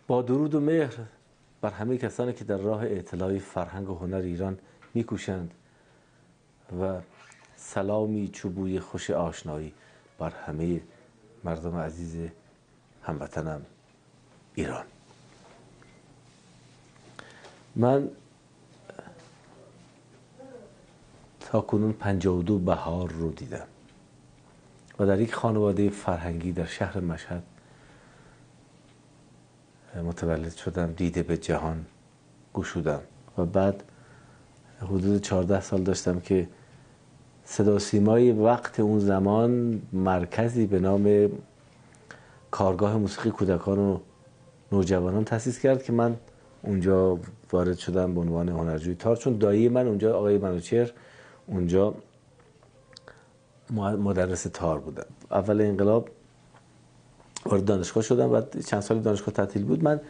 با درود و مهر بر همه کسانی که در راه اطلاع فرهنگ و هنر ایران میکوشند و سلامی چوبوی خوش آشنایی بر همه مردم عزیز هموطنم ایران. من تا کنون 52 بهار رو دیدم و در یک خانواده فرهنگی در شهر مشهد متولد شدم، دیده به جهان گشودم و بعد حدود 14 سال داشتم که صدا سیمای وقت اون زمان مرکزی به نام کارگاه موسیقی کودکان و نوجوانان تأسیس کرد که من اونجا وارد شدم به عنوان هنرجوی تار، چون دایی من اونجا آقای منوچهر اونجا مدرس تار بودم. اول انقلاب وارد دانشگاه شدم و چند سال دانشگاه تعطیل بود. من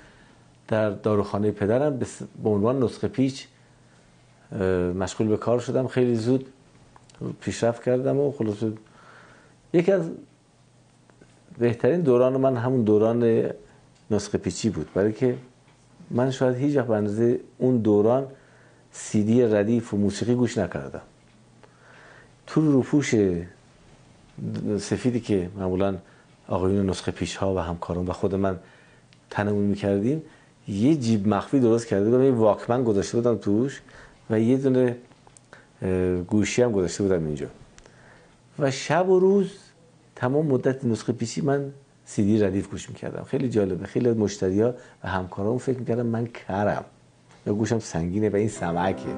در داروخانه پدرم به عنوان نسخه پیچ مشغول به کار شدم. خیلی زود پیشرفت کردم و خلاص یکی از بهترین دوران من همون دوران نسخه پیچی بود، برای که من شاید هیچ وقت به اندازه اون دوران CD ردیف و موسیقی گوش نکردم. تو روپوش سفیدی که معمولا آقایون نسخه پیش ها و همکاران و خود من تنمون میکردیم، یه جیب مخفی درست کرده بودم، یه واکمن گذاشته بودم توش و یه دونه گوشی هم گذاشته بودم اینجا و شب و روز تمام مدت نسخه پیچی من CD ردیف گوش میکردم. خیلی جالبه. خیلی مشتریا و همکاران فکر میکردم من کرم یا گوشم سنگینه و این سمعکه.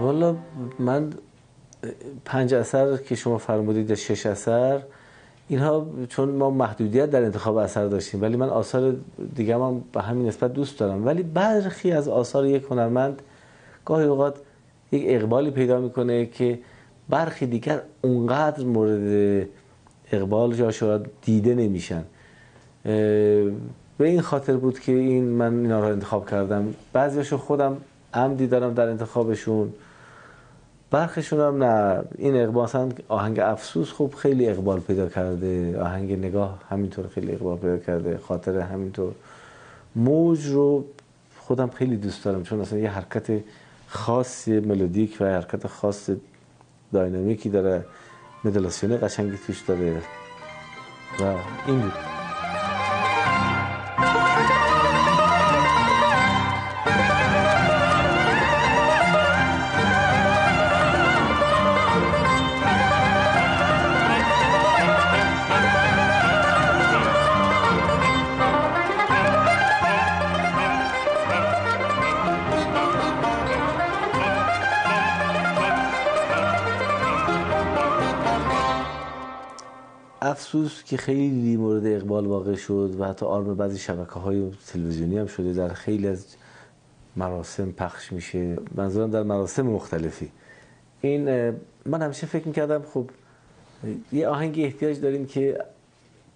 والا من 5 اثر که شما فرمودید، 6 اثر، اینها چون ما محدودیت در انتخاب اثر داشتیم، ولی من آثار دیگه هم به همین نسبت دوست دارم. ولی برخی از آثار یک هنرمند گاهی اوقات یک اقبالی پیدا میکنه که برخی دیگر اونقدر مورد اقبال یا شاید دیده نمیشن. به این خاطر بود که من اینا رو انتخاب کردم. بعضیاشو خودم عمدی دارم در انتخابشون، برخیشون هم نه. این اقبال مثلا آهنگ افسوس خب خیلی اقبال پیدا کرده، آهنگ نگاه همینطور خیلی اقبال پیدا کرده، خاطره همینطور. موج رو خودم خیلی دوست دارم چون اصلا یه حرکت خاص ملودیک و حرکت خاص داینامیکی داره، مدلاسیون قشنگی توش داره و این بود. افسوس که خیلی مورد اقبال واقع شد و حتی آرم بعضی شبکه‌های تلویزیونی هم شده، در خیلی از مراسم پخش میشه، منظورم در مراسم مختلفی. من همیشه فکر میکردم خب یه آهنگی احتیاج داریم که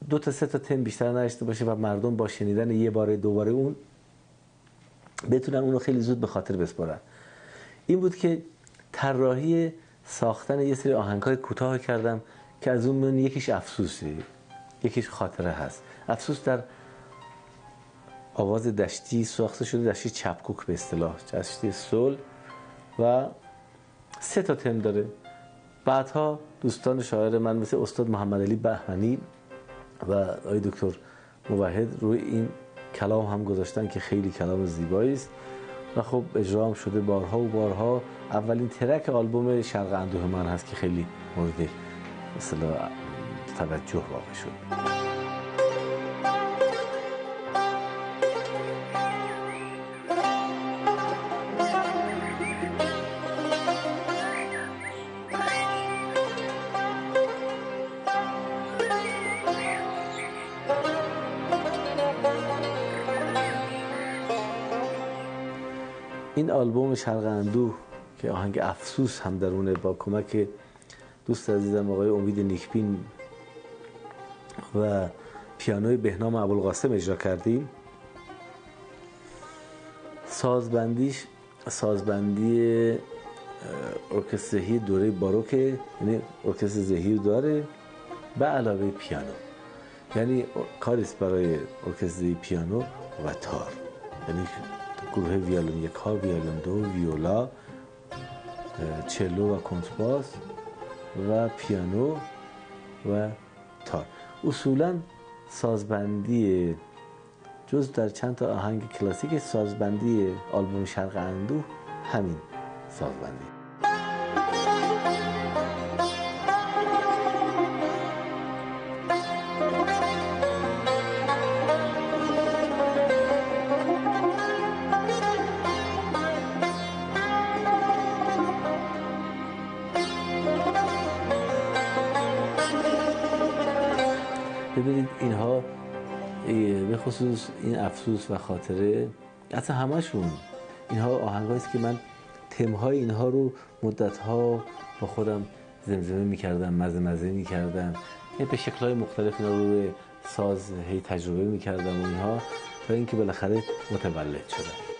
2 تا 3 تا تم بیشتر نداشته باشه و مردم با شنیدن یه بار دوباره اون بتونن اونو خیلی زود به خاطر بسپارن. این بود که طراحی ساختن یه سری آهنگ‌های کوتاه کردم که از اون من یکیش افسوسه، یکیش خاطره هست. افسوس در آواز دشتی ساخته شده، دشتی چپکوک به اصطلاح، دشتی سول و 3 تا تم داره. بعدها دوستان شاعر من مثل استاد محمد علی بهمنی و آقای دکتر موحد روی این کلام هم گذاشتن که خیلی کلام زیبایی است و خب اجرا هم شده بارها و بارها. اولین ترک آلبوم شرق اندوه من هست که خیلی مورد مثلا توجه واقع شد. آلبوم شرق اندوه که آهنگ افسوس هم درونه، با کمک دوست عزیزم آقای امید نیکبین و پیانوی بهنام ابوالقاسم اجرا کردیم. سازبندیش سازبندی ارکستر زهی دوره باروکه، یعنی ارکستر زهی داره به علاوه پیانو، یعنی کاریست برای ارکستر زهی پیانو و تار، یعنی گروه ویولن 1، ویولن 2، ویولا، چلو و کنترباس و پیانو و تار. اصولا سازبندی جز در چند تا آهنگ کلاسیک، سازبندی آلبوم شرق اندوه همین سازبندی. ببینید اینها به خصوص این افسوس و خاطره، اصلا همشون اینها آهنگایی است که من تمهای اینها رو مدت‌ها با خودم زمزمه می‌کردم، مزه می‌کردم، به شکل‌های مختلف اینا رو روی ساز تجربه می‌کردم و اینها، تا اینکه بالاخره متولد شدم.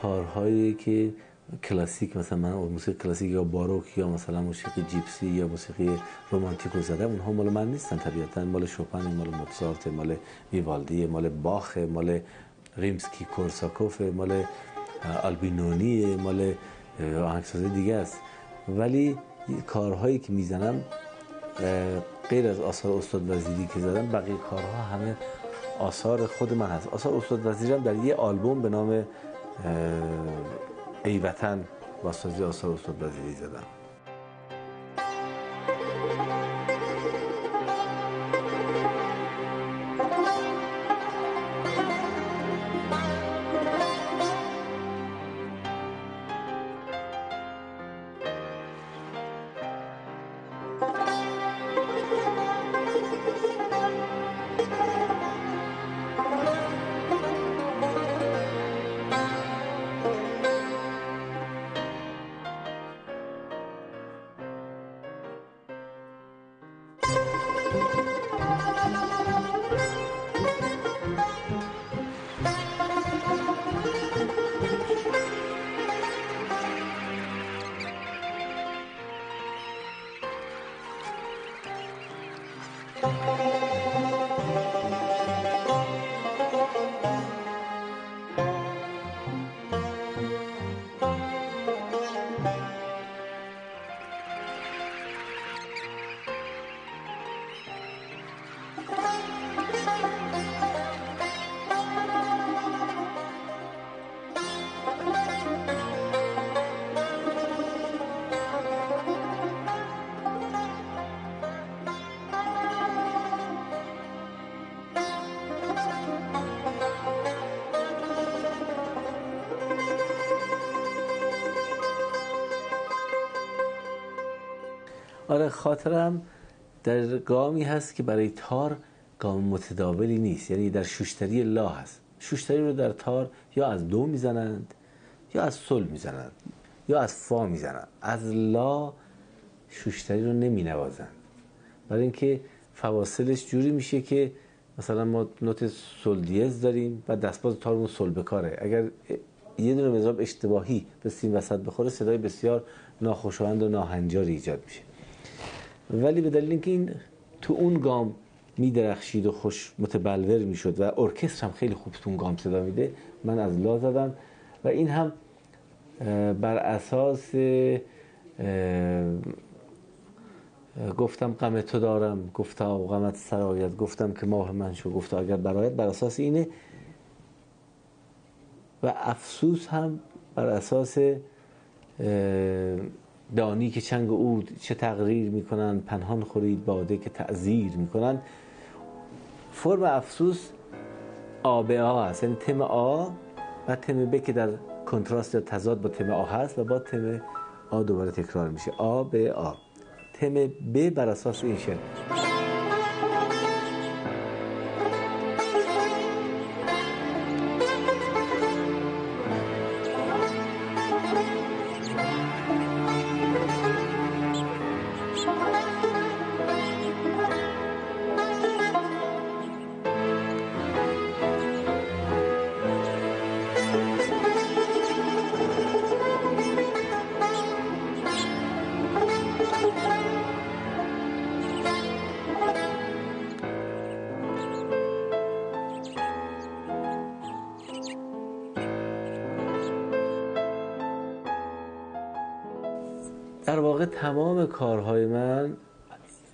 کارهایی که کلاسیک، مثلا من موسیقی کلاسیک یا باروک یا مثلا موسیقی جیپسی یا موسیقی رومانتیک رو زدم، اونها مال من نیستن طبیعتا، مال شوپن، مال موزارت، مال ویوالدی، مال باخ، مال ریمسکی کورساکوف، مال آلبینونی، مال آهنگسازی دیگه است. ولی کارهایی که میزنم غیر از آثار استاد وزیری که زدم، بقیه کارها همه آثار خود من هست. آثار استاد وزیری هم در یه آلبوم به نام ای وطن واسازی آثار استاد وزیری زدم. آره، خاطرم در گامی هست که برای تار گام متداولی نیست، یعنی در شوشتری لا هست. شوشتری رو در تار یا از دو میزنند یا از سل میزنند یا از فا میزنند، از لا شوشتری رو نمی نوازند، برای اینکه فواصلش جوری میشه که مثلا ما نوت سل دیز داریم و دستباز تارمون سل بکاره، اگر یه دونه مضرب اشتباهی به سیم وسط بخوره صدای بسیار ناخوشایند و ناهنجاری ایجاد میشه. ولی به دلیل اینکه این تو اون گام میدرخشید و خوش متبلور میشد و ارکستر هم خیلی خوب تو اون گام صدا میده، من از لا زدم و این هم بر اساس گفتم غم تو دارم، گفتا غمت سرایت، گفتم که ماه من شو، گفتا اگر برایت، بر اساس اینه. و افسوس هم بر اساس دانی که چنگ عود چه تقریر میکنن، پنهان خورید باده که تعذیر میکنن. فرم افسوس آ به آ هست، یعنی تم آ و تم ب که در کنتراست یا تضاد با تم آ هست و با تم آ دوباره تکرار میشه، آ به آ. تم ب بر اساس این شکل. در واقع تمام کارهای من،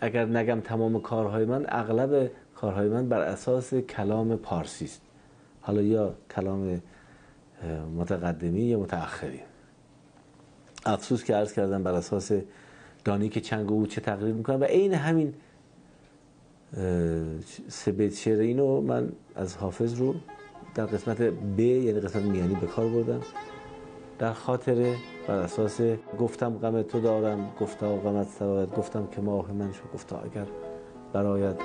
اگر نگم تمام کارهای من، اغلب کارهای من بر اساس کلام پارسی است، حالا یا کلام متقدمی یا متأخری. افسوس که عرض کردم بر اساس دانی که چنگ او چه تقریر میکنن و عین همین سه بیت شعر اینو من از حافظ رو در قسمت ب، یعنی قسمت میانی، به کار بردم در خاطره بر اساس گفتم غم تو دارم، گفتا غمت سرایت، گفتم که ماه من شو، گفتا اگر برایت.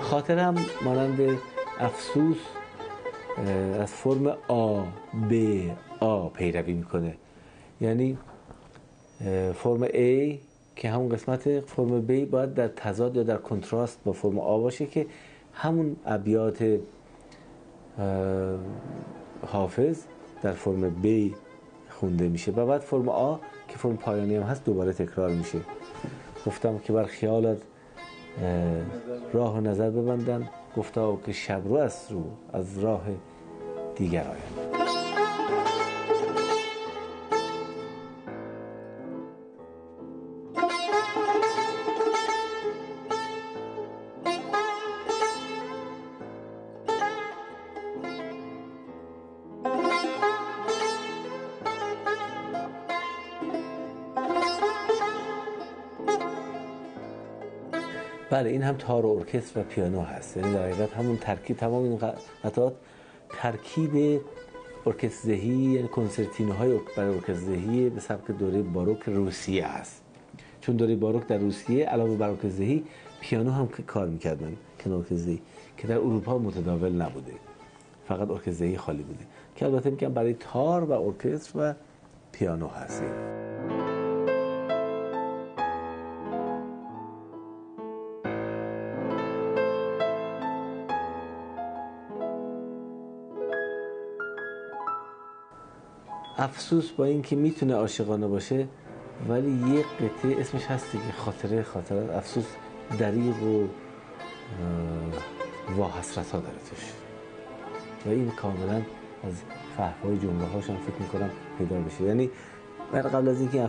خاطر هم مانند افسوس از فرم آ ب آ پیروی میکنه، یعنی فرم A که همون قسمت فرم B باید در تضاد یا در کنتراست با فرم آ باشه که همون ابیات حافظ در فرم B خونده میشه و بعد فرم آ که فرم پایانی هم هست دوباره تکرار میشه. گفتم که بر خیالت راه و نظر ببندم، گفتا که شب رو است رو از راه دیگر آیم. بله، این هم تار و ارکستر و پیانو هست، یعنی در حقیقت همون ترکیب، تمام این قطعات ترکیب ارکسترزهی، یعنی کنسرتینوهای برای ارکسترزهی به سبک دوره باروک روسیه هست. چون دوره باروک در روسیه علاوه بر ارکسترزهی پیانو هم کار میکردن کنار ارکسترزهی که در اروپا متداول نبوده، فقط ارکسترزهی خالی بوده که البته میگم برای تار و ارکستر و پیانو هست. افسوس با اینکه میتونه عاشقانه باشه ولی یه قطعه اسمش هستی که خاطره خاطرات، افسوس دریغ و واحسرت ها داره توش و این کاملا از فحوای جمله هاشم فکر میکنم پیدا بشه. یعنی من قبل از اینکه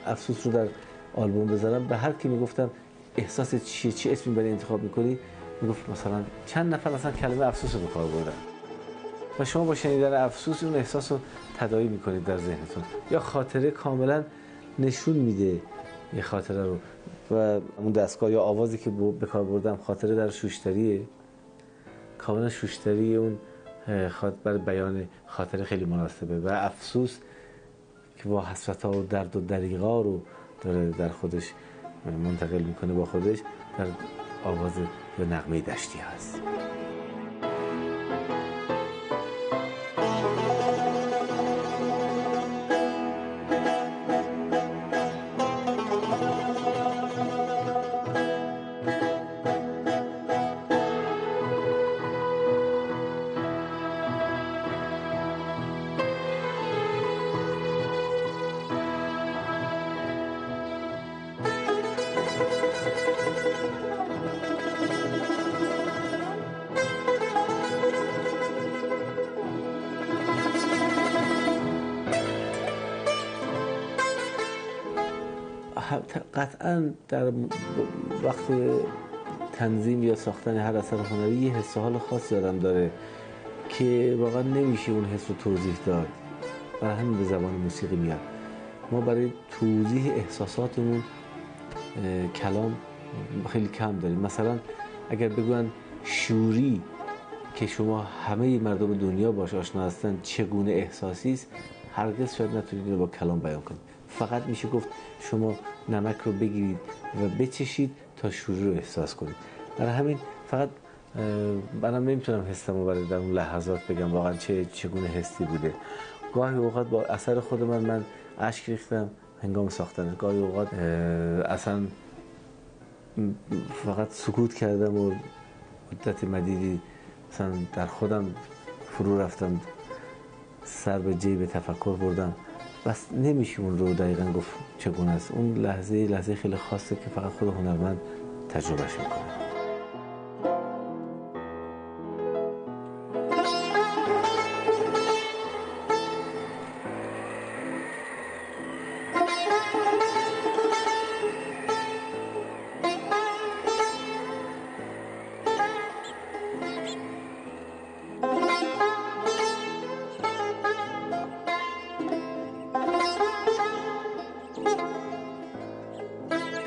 افسوس رو در آلبوم بذارم به هر کی میگفتم احساس چیه، چه اسمی برای انتخاب میکنی، میگفت مثلا چند نفر اصلا کلمه افسوس رو به کار بردن. و شما با شنیدن افسوس اون احساس رو تداعی میکنید در ذهنتون. یا خاطره کاملا نشون میده یه خاطره رو، و اون دستگاه یا آوازی که به کار بردم خاطره در شوشتریه، کاملا شوشتری اون برای بیان خاطره خیلی مناسبه. و افسوس که با حسرت‌ها و درد و دریغا رو داره در خودش منتقل میکنه با خودش، در آواز یا نغمه دشتی هست. قطعا در وقت تنظیم یا ساختن هر اثر هنری یه حس و حال خاصی آدم داره که واقعا نمیشه اون حس رو توضیح داد، برای همین به زبان موسیقی میاد. ما برای توضیح احساساتمون کلام خیلی کم داریم. مثلا اگر بگوین شوری که شما همه مردم دنیا باش آشنا هستن چگونه احساسی است، هرگز شاید نتونید اینو با کلام بیان کنید. فقط میشه گفت شما نمک رو بگیرید و بچشید تا شوری رو احساس کنید. برای همین فقط منم نمیتونم حسمو برای در اون لحظات بگم واقعا چگونه حسی بوده. گاهی اوقات با اثر خود من اشک ریختم هنگام ساختن، گاهی اوقات اصلا فقط سکوت کردم و مدت مدیدی مثلا در خودم فرو رفتم، سر به جیب تفکر بردم. بس نمیشه اون رو دقیقا گفت چگونه است. اون لحظه خیلی خاصه که فقط خود هنرمند تجربهش میکنه.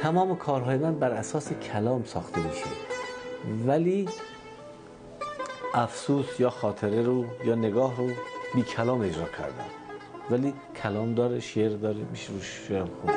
تمام کارهای من بر اساس کلام ساخته میشه، ولی افسوس یا خاطره رو یا نگاه رو بی کلام اجرا کردم، ولی کلام داره، شعر داره، میشه روش شعر خوند.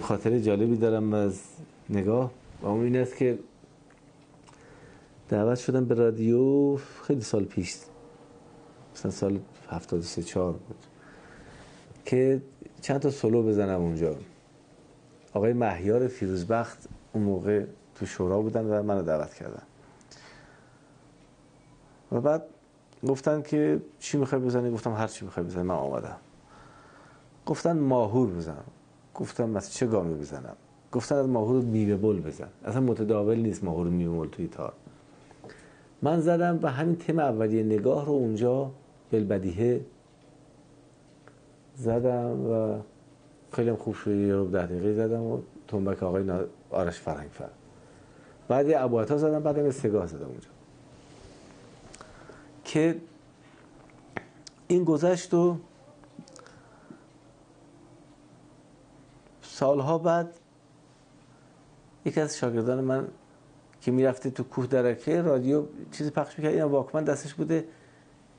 خاطره جالبی دارم از نگاه و اون این است که دعوت شدم به رادیو خیلی سال پیش، مثلا سال 73-4 بود که چند تا سولو بزنم اونجا. آقای مهیار فیروزبخت اون موقع تو شورا بودن و منو دعوت کردن و بعد گفتن که چی میخوای بزنی؟ گفتم هر چی میخوای بزنی من آمادم. گفتن ماهور بزنم، گفتم از چه گامی بزنم؟ گفتن از ماهور میوه بل بزن، اصلا متداول نیست ماهور میوه بل توی تار. من زدم و همین تم اولیه نگاه رو اونجا بالبدیهه زدم و خیلی هم خوب شد. 10 دقیقه زدم و تنبک آقای آرش فرهنگفر، بعد یه ابوعطا زدم، بعد یه سگاه زدم اونجا که این گذشت. و سالها بعد یکی از شاگردان من که میرفته تو کوه درکه رادیو چیزی پخش میکرد، این واکمن دستش بوده،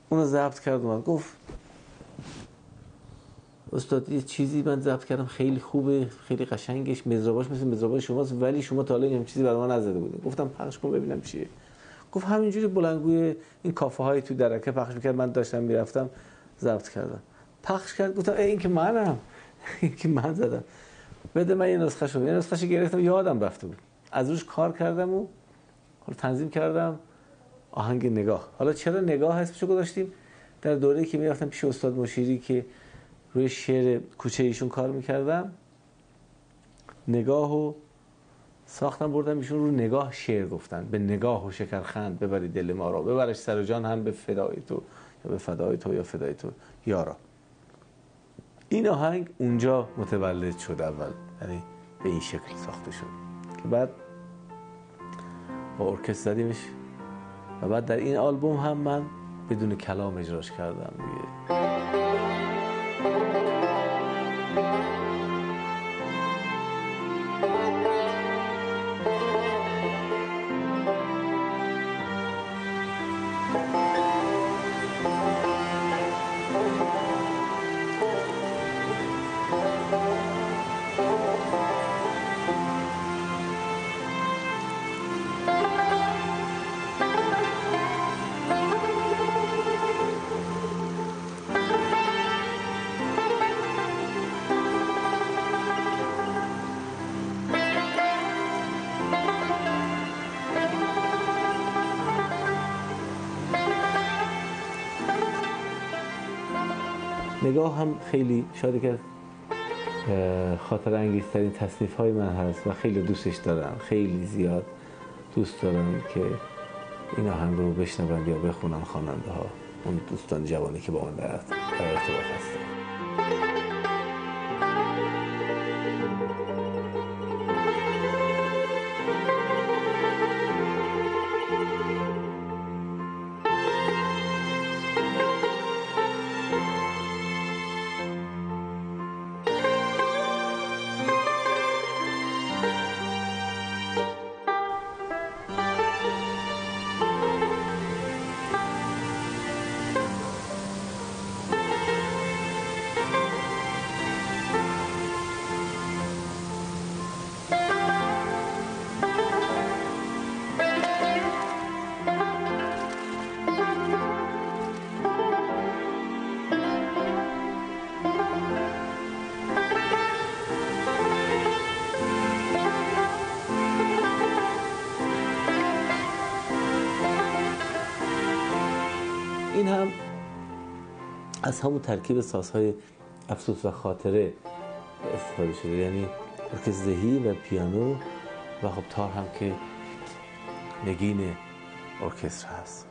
اونو ضبط کرد و گفت استاد یه چیزی من ضبط کردم خیلی خوبه، خیلی قشنگش، مزراباش مثل مزرابای شماست، ولی شما تا حالا این چیزی برای ما نزده بودید. گفتم پخش کن ببینم چیه. گفت همینجوری بلندگوی این کافه های تو درکه پخش میکرد، من داشتم میرفتم ضبط کردم، پخش کرد. گفتم این که منم، این که من زدم، بده من یه نسخه گرفتم، یادم رفته بود. از روش کار کردم و حالا تنظیم کردم آهنگ نگاه. حالا چرا نگاه اسمشو گذاشتیم؟ در دوره‌ای که میرفتم پیش استاد مشیری که روی شعر کوچه ایشون کار میکردم، نگاهو ساختم بردم ایشون رو نگاه شعر گفتن. به نگاه و شکرخند ببری دل ما را، ببرش سر و جان هم به فدای تو، یا به فدای تو یا فدای تو یارا. این آهنگ اونجا متولد شد اول، یعنی به این شکل ساخته شد که بعد با ارکستر زدیمش و بعد در این آلبوم هم من بدون کلام اجراش کردم دیگه. نگاه هم خیلی شاید که خاطر انگیزترین تصنیف های من هست و خیلی دوستش دارم، خیلی زیاد دوست دارم که این آهنگ رو بشنون یا بخونن خواننده ها، اون دوستان جوانی که با من در ارتباط هستن. این هم از همون ترکیب سازهای افسوس و خاطره استفاده شده، یعنی ارکستر ذهی و پیانو و خب تار هم که نگین ارکستر هست.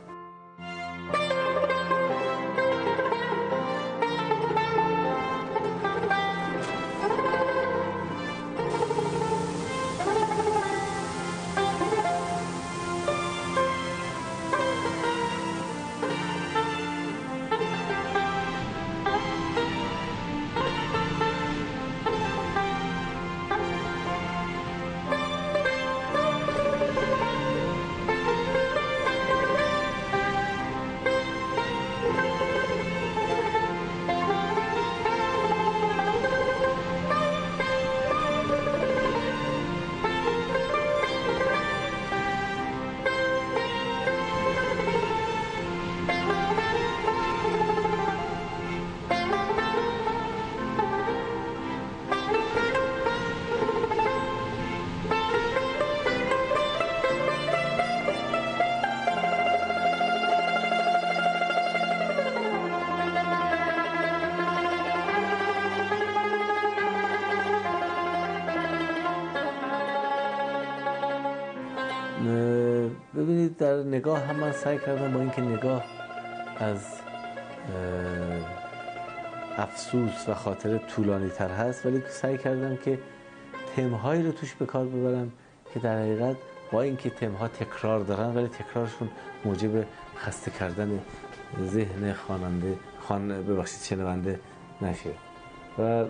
ببینید در نگاه هم من سعی کردم با اینکه نگاه از افسوس و خاطره طولانی تر هست، ولی سعی کردم که تم‌هایی رو توش به کار ببرم که در حقیقت با اینکه تم‌ها تکرار دارن ولی تکرارشون موجب خسته کردن ذهن شنونده نشه. و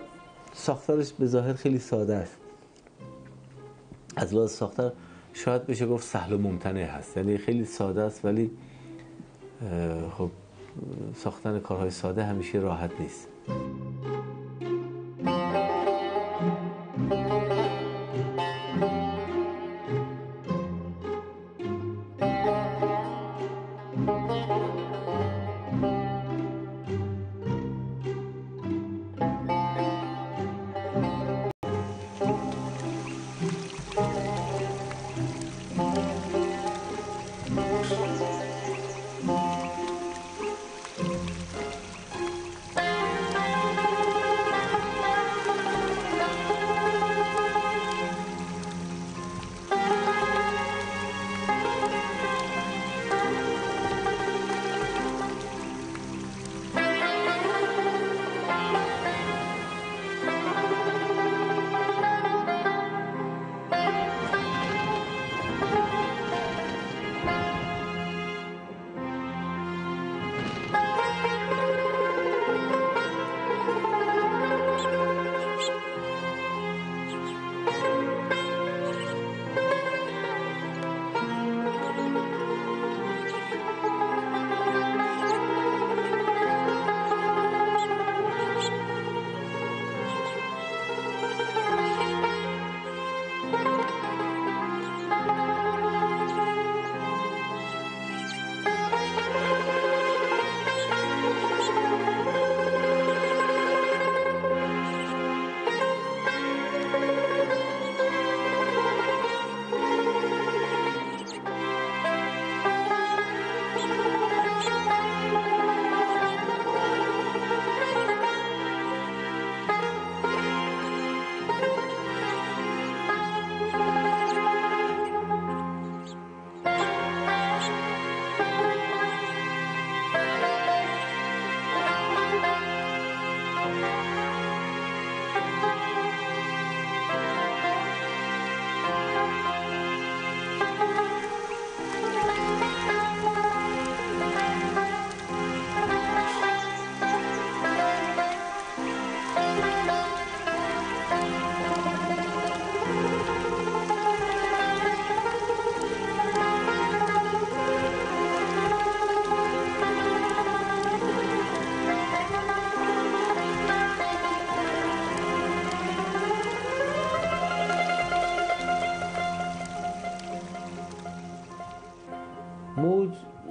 ساختارش به ظاهر خیلی ساده است، از لحاظ ساختار شاید بشه گفت سهل و ممتنع هست، یعنی خیلی ساده است ولی خب ساختن کارهای ساده همیشه راحت نیست.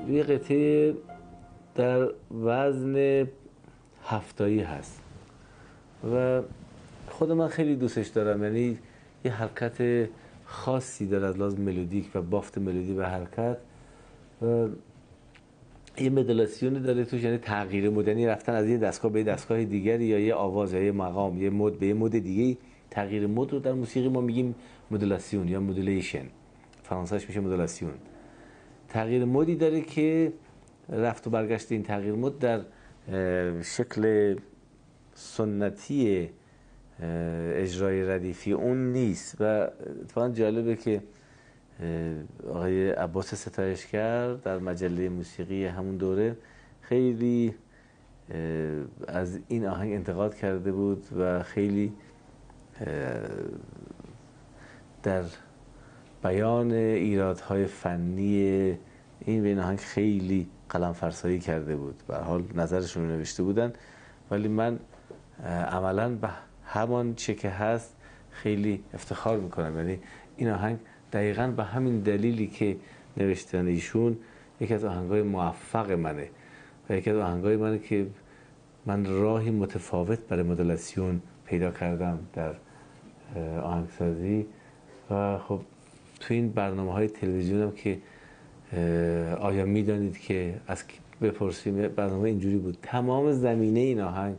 یه قطعه در وزن هفتایی هست و خود من خیلی دوستش دارم، یعنی یه حرکت خاصی داره از لحاظ ملودیک و بافت ملودی و حرکت و یه مدولاسیونی داره توش، یعنی تغییر مدنی رفتن از یه دستگاه به یه دستگاه دیگری یا یه آواز یا یه مقام یه مد به یه مد دیگه. تغییر مد رو در موسیقی ما میگیم مدولاسیون یا مدولیشن، فرانسهش میشه مدولاسیون. تغییر مدی داره که رفت و برگشت این تغییر مد در شکل سنتی اجرای ردیفی اون نیست و اتفاقا جالبه که آقای عباس ستایشگر در مجله موسیقی همون دوره خیلی از این آهنگ انتقاد کرده بود و خیلی در بیان ایرادهای فنی این به این آهنگ خیلی قلم فرسایی کرده بود. به هر حال نظرشون رو نوشته بودن، ولی من عملاً به همان چه که هست خیلی افتخار میکنم. یعنی این آهنگ دقیقاً به همین دلیلی که نوشتن ایشون یکی از آهنگای موفق منه و یکی از آهنگای منه که من راهی متفاوت برای مدولاسیون پیدا کردم در آهنگسازی. و خب تو این برنامه‌های تلویزیونم که آیا میدانید که از بپرسیم، برنامه اینجوری بود، تمام زمینه این آهنگ،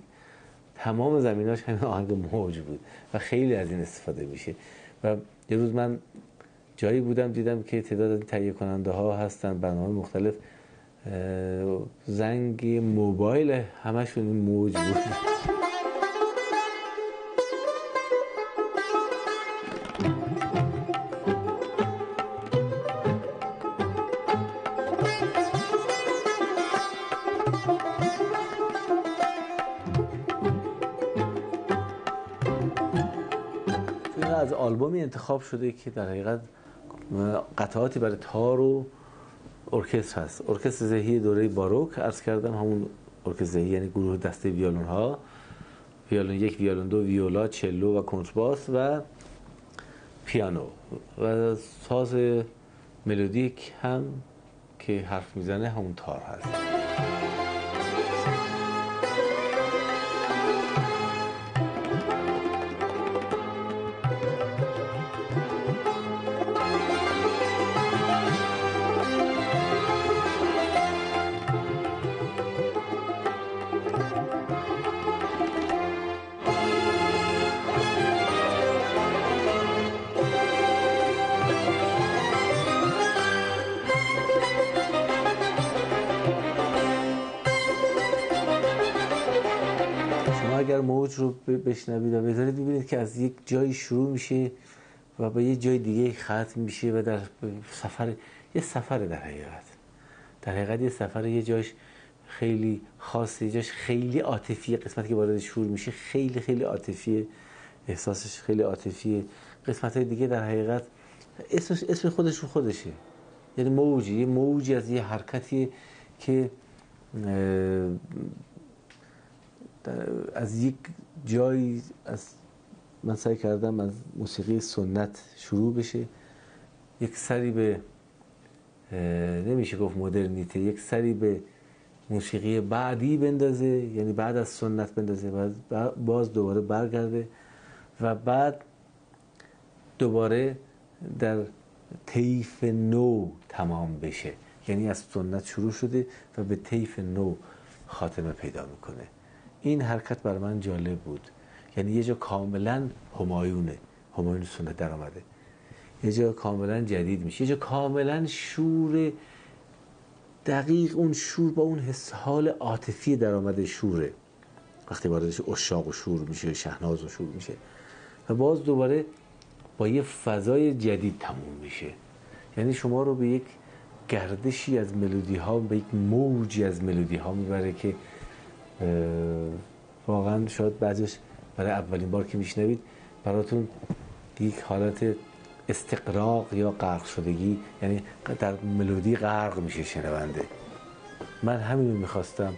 تمام زمینه‌اش همین آهنگ موج بود و خیلی از این استفاده میشه. و یه روز من جایی بودم دیدم که تعداد از تهیه کننده ها هستن برنامه مختلف، زنگ موبایل همشون موج بود. از آلبومی انتخاب شده که در حقیقت قطعاتی برای تار و ارکستر هست. ارکستر زهی دوره باروک عرض کردم، همون ارکستر زهی یعنی گروه دسته ویولون ها، ویولون یک، ویولون دو، ویولا، چلو و کنترباس و پیانو و ساز ملودیک هم که حرف میزنه همون تار هست. اگر موج رو بشنوید و بذارید می‌بینید که از یک جایی شروع میشه و به یه جای دیگه ختم میشه و در یه سفر در حقیقت یه سفر، یه جاش خیلی خاصه، یه جاش خیلی عاطفیه. قسمتی که وارد شور میشه خیلی خیلی عاطفیه، احساسش خیلی عاطفیه. قسمت‌های دیگه در حقیقت اسم خودش رو خودشه، یعنی موجی از یه حرکتی که از یک جایی من سعی کردم از موسیقی سنت شروع بشه، یک سری به نمیشه گفت مدرنیته، یک سری به موسیقی بعدی بندازه، یعنی بعد از سنت بندازه و باز دوباره برگرده و بعد دوباره در طیف نو تمام بشه. یعنی از سنت شروع شده و به طیف نو خاتمه پیدا میکنه. این حرکت برای من جالب بود، یعنی یه جا کاملا همایون سنت در آمده، یه جا کاملا جدید میشه، یه جا کاملا شور دقیق، اون شور با اون حال عاطفی در آمده شوره، وقتی واردش عشاق و شور میشه، شهناز و شور میشه و باز دوباره با یه فضای جدید تموم میشه. یعنی شما رو به یک گردشی از ملودی ها، به یک موجی از ملودی ها میبره که واقعا شاید بعضیش برای اولین بار که میشنوید براتون یک حالت استقراق یا غرق شدگی، یعنی در ملودی غرق میشه شنونده. من همین رو میخواستم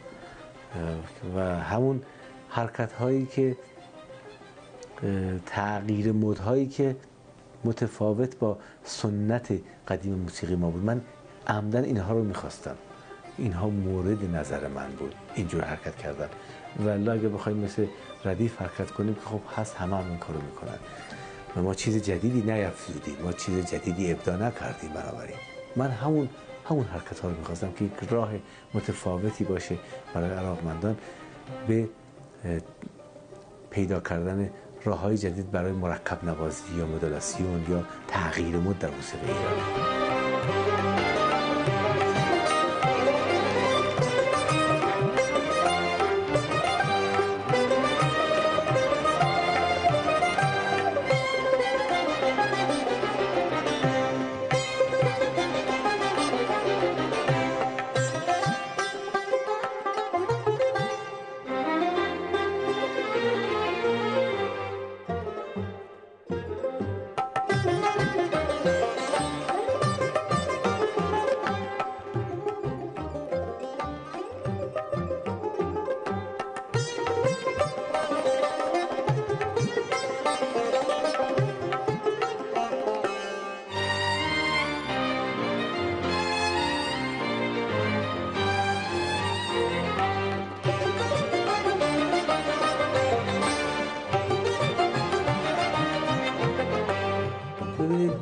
و همون حرکت هایی که تغییر مود هایی که متفاوت با سنت قدیم موسیقی ما بود، من عمدن اینها رو میخواستم اینها مورد نظر من بود اینجور حرکت کردن. ولی اگه بخوایم مثل ردیف حرکت کنیم که خب هست، همه این کارو میکنن و ما چیز جدیدی نیافزودیم، ما چیز جدیدی ابداع نکردیم. بنابراین من همون حرکت ها رو میخواستم که یک راه متفاوتی باشه برای علاقمندان به پیدا کردن راه های جدید برای مرکب نوازی یا مدولاسیون یا تغییر مد در موسیقی ایرانی.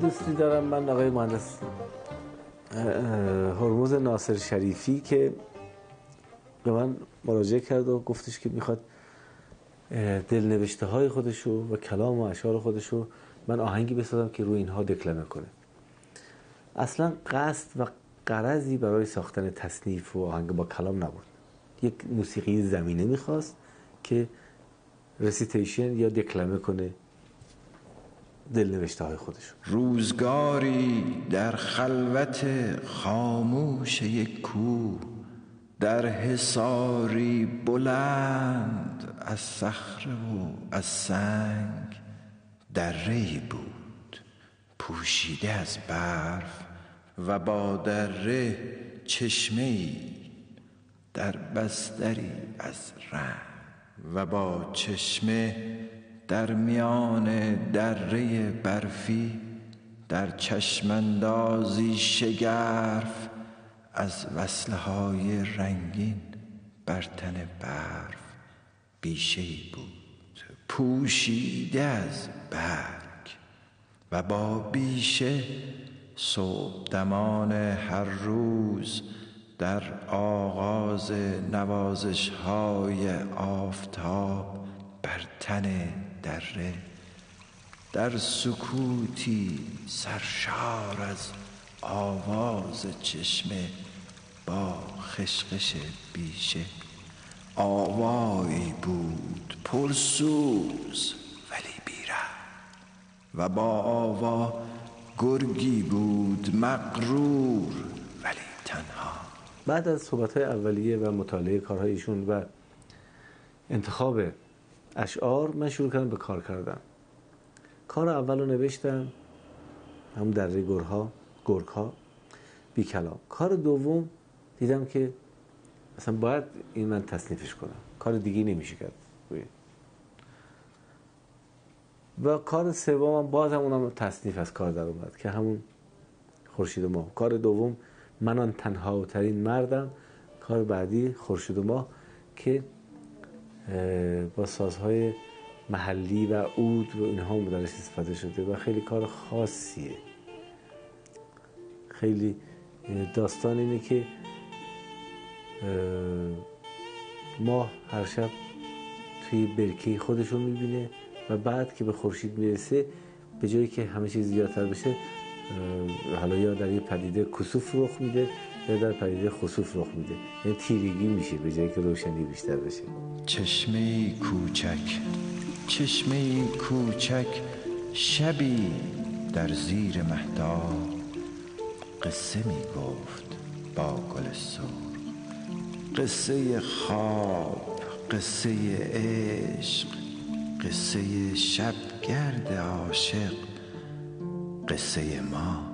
دوستی دارم من، آقای مهندس هرمز ناصر شریفی، که به من مراجعه کرد و گفتش که میخواد دلنوشته های خودشو و کلام و اشعار خودشو من آهنگی بسازم که روی اینها دکلمه کنه. اصلا قصد و غرضی برای ساختن تصنیف و آهنگ با کلام نبود. یک موسیقی زمینه میخواست که رسیتیشن یا دکلمه کنه دلنوشته های خودش. روزگاری در خلوت خاموش یک کوه، در حصاری بلند از صخره و از سنگ، دره‌ای بود پوشیده از برف و با دره چشمه‌ای در بستری از رنگ و با چشمه در میان دره برفی، در چشماندازی شگرف از وصله های رنگین بر تن برف، بیشه‌ای بود پوشیده از برگ و با بیشه صبحدمان هر روز در آغاز نوازش های آفتاب بر تن دره، در سکوتی سرشار از آواز چشمه با خشخش بیشه، آوایی بود پرسوز ولی بی‌رحم و با آوا گرگی بود مغرور ولی تنها. بعد از صحبت‌های اولیه و مطالعه کارهای ایشون و انتخاب اشعار، من شروع کردم به کار کردن. کار اول رو نوشتم، همون دره گرگ‌ها بی کلام. کار دوم دیدم که مثلا باید این من تصنیفش کنم، کار دیگه نمیشه کرد. و کار سومم باز اونم تصنیف از کار در اومد که همون خورشید و ماه. کار دوم من آن تنها ترین مردم. کار بعدی خورشید و ماه که با سازهای محلی و عود و اینها درش استفاده شده و خیلی کار خاصیه. خیلی داستان اینه که ماه هر شب توی برکه خودشو میبینه و بعد که به خورشید میرسه، به جایی که همه چیز زیادتر بشه، حالا یا در یه پدیده کسوف رخ میده یا در پدیده خسوف رخ میده، یعنی تیرگی میشه به جایی که روشنی بیشتر بشه. چشمه کوچک شبی در زیر مهتاب قصه میگفت با گل سرخ، قصه خواب، قصه عشق، قصه شبگرد عاشق، قصه ما.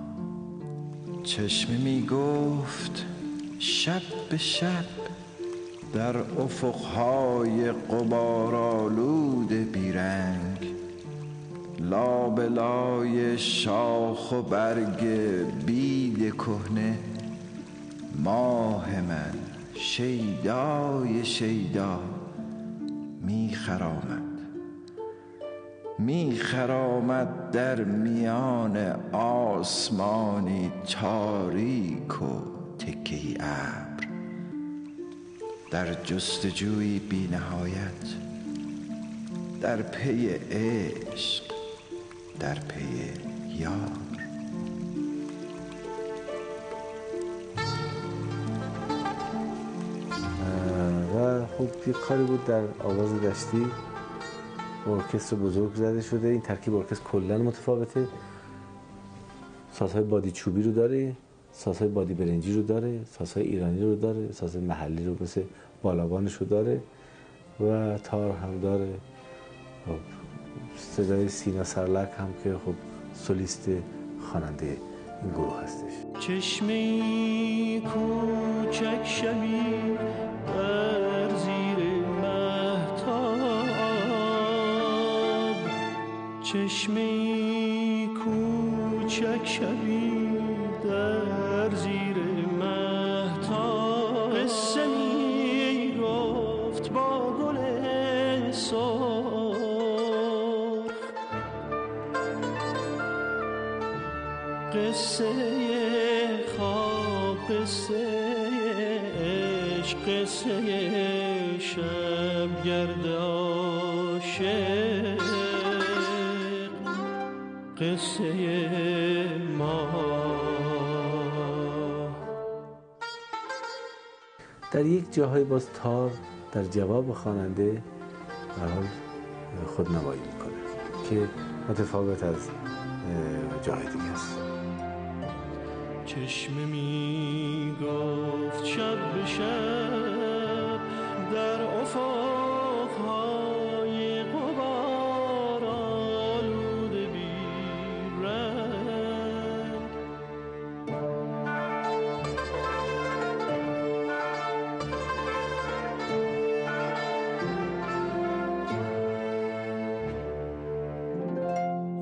چشمه میگفت شب به شب در افقهای غبارآلود بیرنگ، لابلای شاخ و برگ بید کهنه ماه من شیدای شیدا میخرامد در میان آسمانی تاریک و تکه‌ای ابر، در جستجویی بی نهایت، در پی عشق، در پی یار. و خب یک کاری بود در آواز دشتی، ارکستر بزرگ زده شده. این ترکیب ارکستر کلا متفاوته، سازهای بادی چوبی رو داره، سازهای بادی برنجی رو داره، سازهای ایرانی رو داره، سازهای محلی رو مثل بالابانش رو داره و تار هم داره. خب صدای سینا سرلک هم که خب سولیست خواننده این گروه هستش. چشمه‌ای کوچک شبی در زیر مهتاب، چشمه‌ای کوچک شبی در زیر مهتاب، قصه می‌گفت با گل سرخ، قصه خواب، قصه عشق، قصه شبگرد عاشق، قصه ما. در یک جاهای باز تار در جواب خواننده به هر حال خودنمایی میکنه که متفاوت از جاهای دیگه است. چشمه می گفت شب به شب در افقهای غبار آلوده بی رنگ،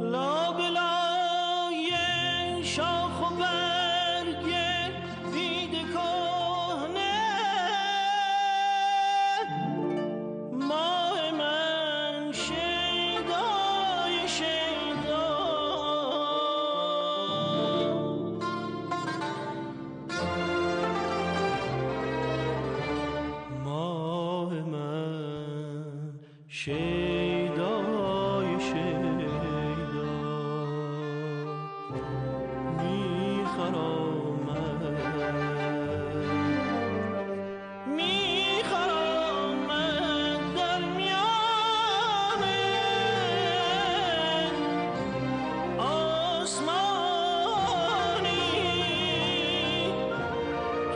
لابلای شاخ و برگ بید کهنه، ماه من شیدای شیدا، ماه من شیدای شیدا میخرامد در میان آسمانی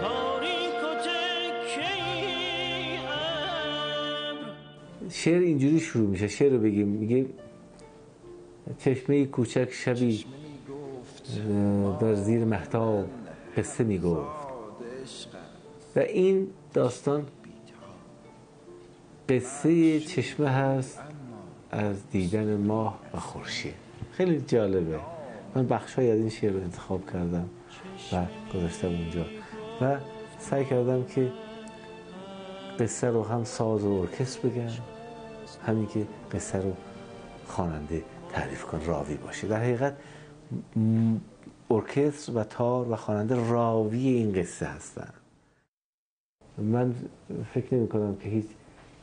تاریک و تکه‌ای ابر. شعر اینجوری شروع میشه، شعر رو بگیم، میگه چشمه کوچک شبی در زیر مهتاب قصه میگفت. و این داستان قصه چشمه هست از دیدن ماه و خورشید. خیلی جالبه. من بخشای از این شعر رو انتخاب کردم و گذاشتم اونجا و سعی کردم که قصه رو هم ساز و ارکستر بگم، همین که قصه رو خواننده تعریف کن، راوی باشه. در حقیقت ارکستر و تار و خواننده راوی این قصه هستن. من فکر نمی کنم که هیچ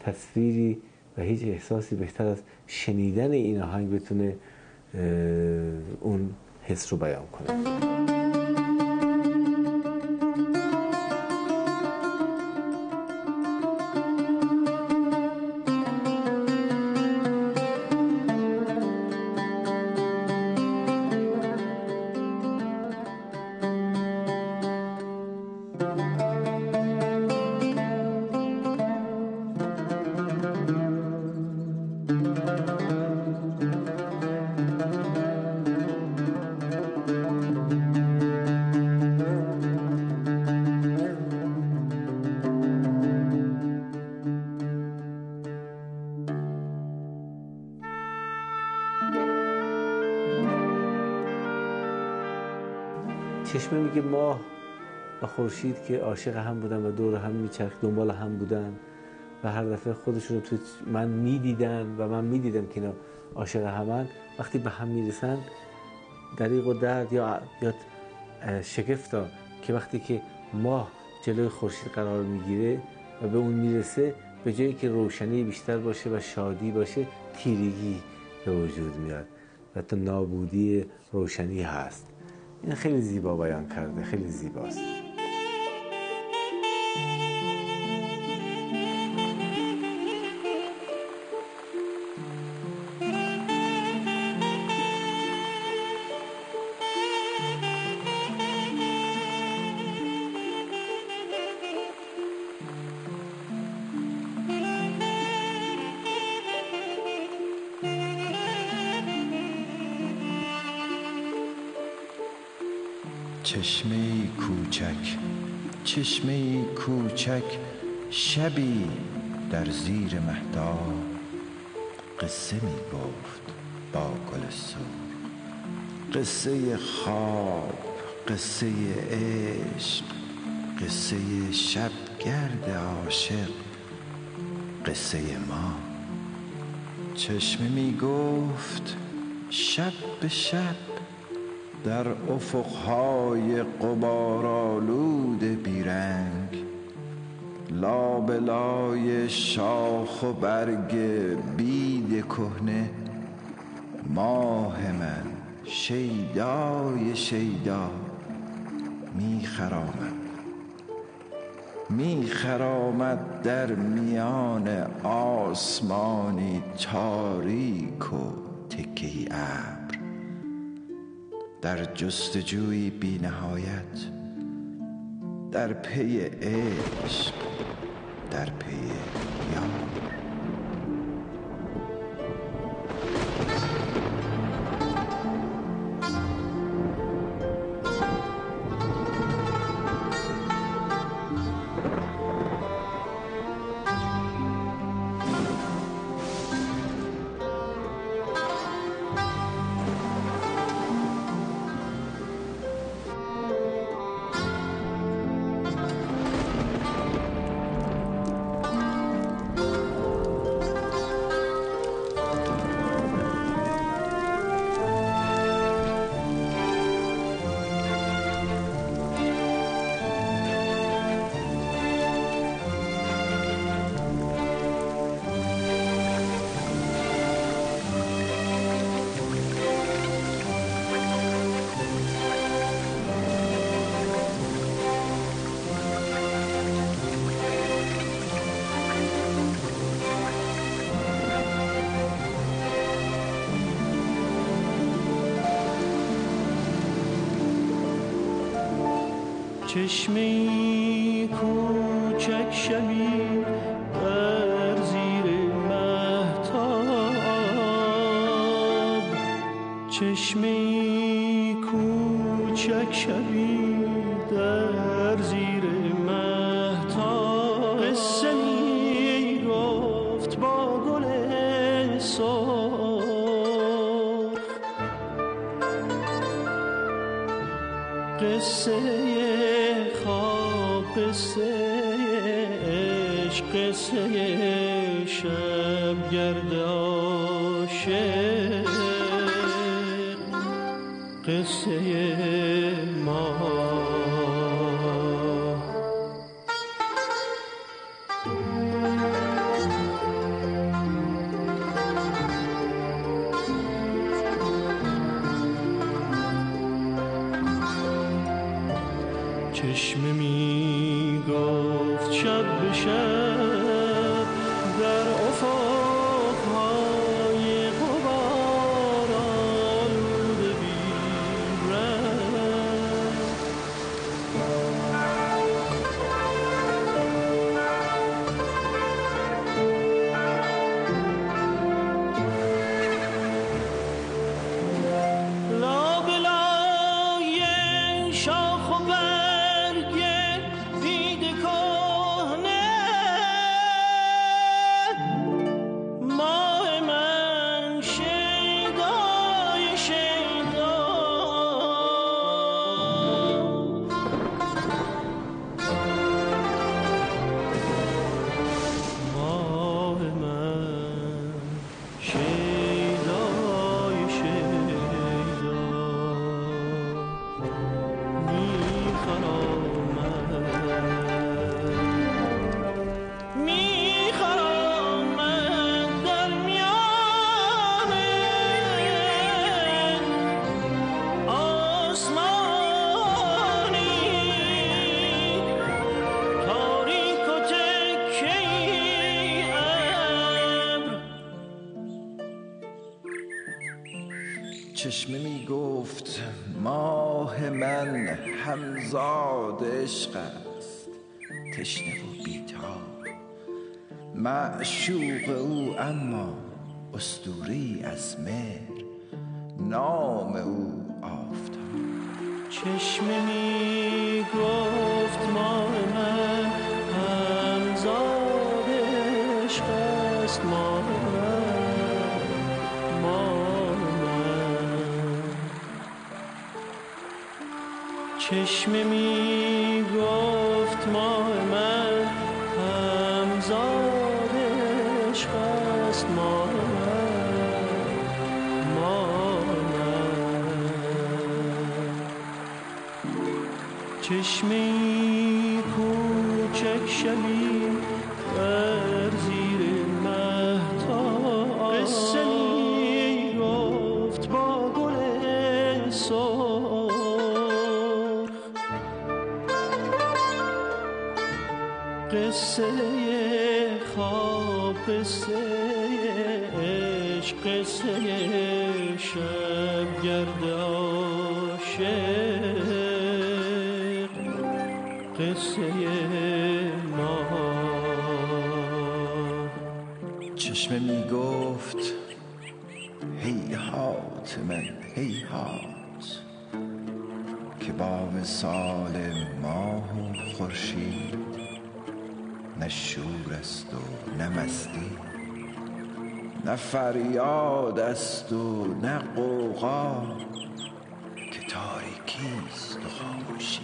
تصویری و هیچ احساسی بهتر از شنیدن این آهنگ بتونه اون حس رو بیان کنه. چشمه میگه ماه و خورشید که عاشق هم بودن و دور هم میچرخ دنبال هم بودن و هر دفعه خودشون رو تو من میدیدن و من میدیدم که اینا عاشق همن. وقتی به هم میرسن دریغ و درد یا شگفتا که وقتی که ماه جلوی خورشید قرار میگیره و به اون میرسه، به جایی که روشنی بیشتر باشه و شادی باشه، تیرگی به وجود میاد و تا نابودی روشنی هست. این خیلی زیبا بیان کرده، خیلی زیباست. چشمه کوچک، چشمه کوچک، شبی در زیر مهتاب قصه می گفت با گل سرخ. قصه خواب، قصه عشق، قصه شبگرد عاشق، قصه ما. چشمه می گفت شب به شب در افقهای غبارآلود بیرنگ، لابلای شاخ و برگ بید کهنه، ماه من شیدای شیدا میخرامد در میان آسمانی تاریک و تکه‌ای ابر، در جستجوی بی نهایت، در پی عشق، در پی یار. چشمه کوچک شبی در زیر مهتاب، چشمه کوچک شبی در زیر مهتاب، قصه می گفت با گل سرخ، قصه قصه عشق، قصه شبگرد عاشق، قصه ما. چشمه می گفت شب به شب در افقهای غبارآلود بیرنگ، لابلای شاخ و برگ بید کهنه، چشمه می گفت ماه من همزاد عشق است، تشنه و بیتاب، معشوق او اما اسطوره‌ای از مهر، نام او آفتاب. چشمه می گفت ماه من همزاد عشق است، ماه من، ماه من. چشمه می گفت ماه من همزاد عشق است، ماه من، ماه من. چشمه کوچک شبی در زیر مهتاب، قصه می گفت با گل سرخ، قصه خواب، قصه عشق، قصه شب گرد عاشق، قصه ما. چشمه می گفت هیهات من هیهات، که با وصال ماه و خورشید نه شور است و نه مستی، نه فریاد است و نه غوغا، که تاریکی است و خاموشی،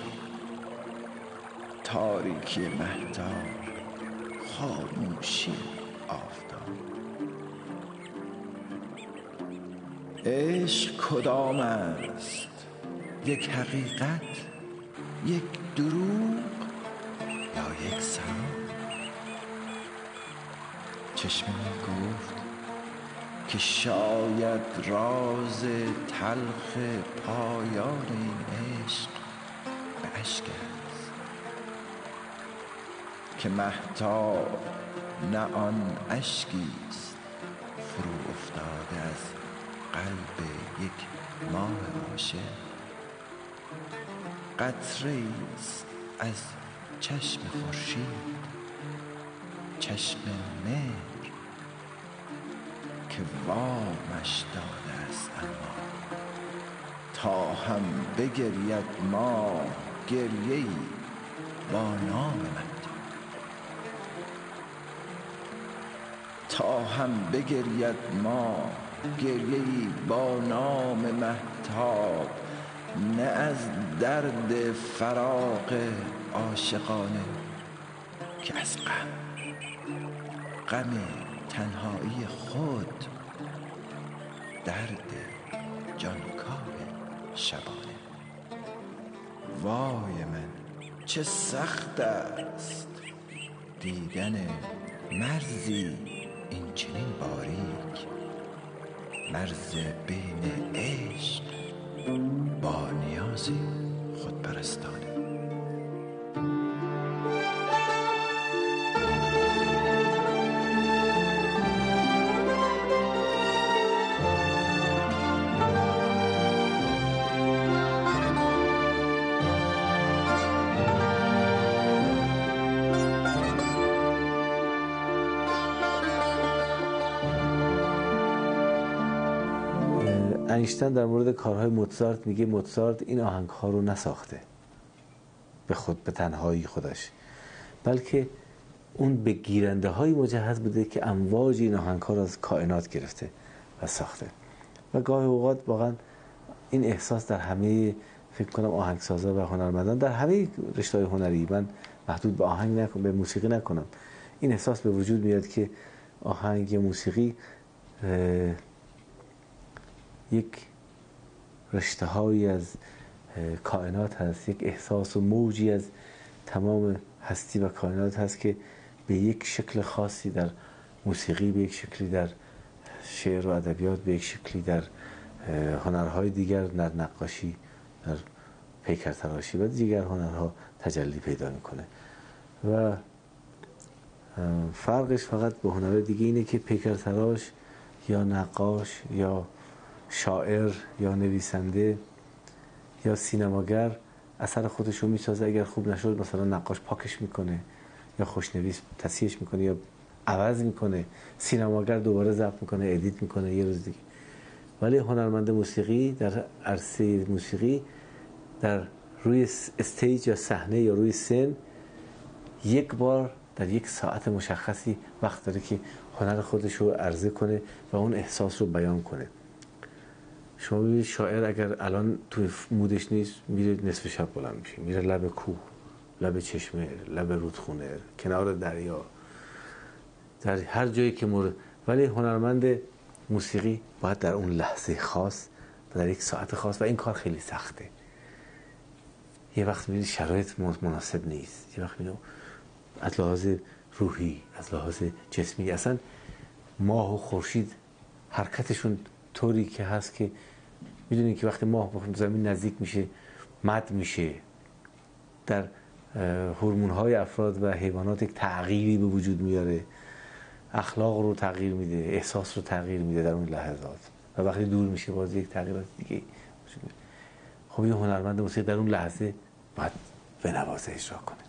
تاریکی مهتاب، خاموشی آفتاب. عشق کدام است؟ یک حقیقت، یک دروغ یا یک سلام؟ چشمه می گفت که شاید راز تلخ پایان این عشق به اشک است، که مهتاب نه آن اشکی است فرو افتاده از قلب یک ماه عاشق، قطره است از چشم خورشید، چشم مهر که وامش داده است، اما تا هم بگرید ماه گریه‌ای با نام مهتاب، تا هم بگرید ماه گریه‌ای با نام مهتاب، نه از درد فراق عاشقانه، که از غم تنهایی خود، درد جانکاه شبانه. وای من چه سخت است دیدن مرزی این چنین باریک، مرز بین عشق با نیازی خودپرستانه. اینشتین در مورد کارهای موزارت میگه موزارت این آهنگ‌ها رو نساخته به تنهایی خودش، بلکه اون به گیرنده های مجهز بوده که امواج این آهنگ‌ها رو از کائنات گرفته و ساخته. و گاهی اوقات واقعا این احساس در همه، فکر کنم آهنگسازا و هنرمندان در همه رشته‌های هنری، من محدود به آهنگ نکنم، به موسیقی نکنم، این احساس به وجود میاد که آهنگ یا موسیقی یک رشته‌هایی از کائنات هست، یک احساس و موجی از تمام هستی و کائنات هست که به یک شکل خاصی در موسیقی، به یک شکلی در شعر و ادبیات، به یک شکلی در هنرهای دیگر، در نقاشی، در پیکرتراشی و دیگر هنرها تجلی پیدا میکنه. و فرقش فقط با هنرهای دیگه اینه که پیکرتراش یا نقاش یا شاعر یا نویسنده یا سینماگر اثر خودش رو میسازه، اگر خوب نشد مثلا نقاش پاکش میکنه یا خوشنویس تصحیحش میکنه یا عوض میکنه، سینماگر دوباره ضبط میکنه، ادیت میکنه یه روز دیگه. ولی هنرمند موسیقی در عرصه موسیقی در روی استیج یا صحنه یا روی سن یک بار در یک ساعت مشخصی وقت داره که هنر خودش رو عرضه کنه و اون احساس رو بیان کنه. شما ببینید شاعر اگر الان توی مودش نیست میره نصف شب بلند میشه، میره لب کوه، لب چشمه، لب رودخونه، کنار دریا، در هر جایی که ولی هنرمند موسیقی باید در اون لحظه خاص و در یک ساعت خاص، و این کار خیلی سخته. یه وقت میبینید شرایط مناسب نیست، یه وقت میبینید از لحاظ روحی، از لحاظ جسمی، اصلا ماه و خورشید حرکتشون طوری که هست که میدونید که وقتی ماه به زمین نزدیک میشه مد میشه، در هورمون‌های افراد و حیوانات یک تغییری به وجود میاره، اخلاق رو تغییر میده، احساس رو تغییر میده در اون لحظات، و وقتی دور میشه باز یک تغییرات دیگه وجود میاره. خب یه هنرمند موسیقی در اون لحظه باید به نوازه اجرا کنه.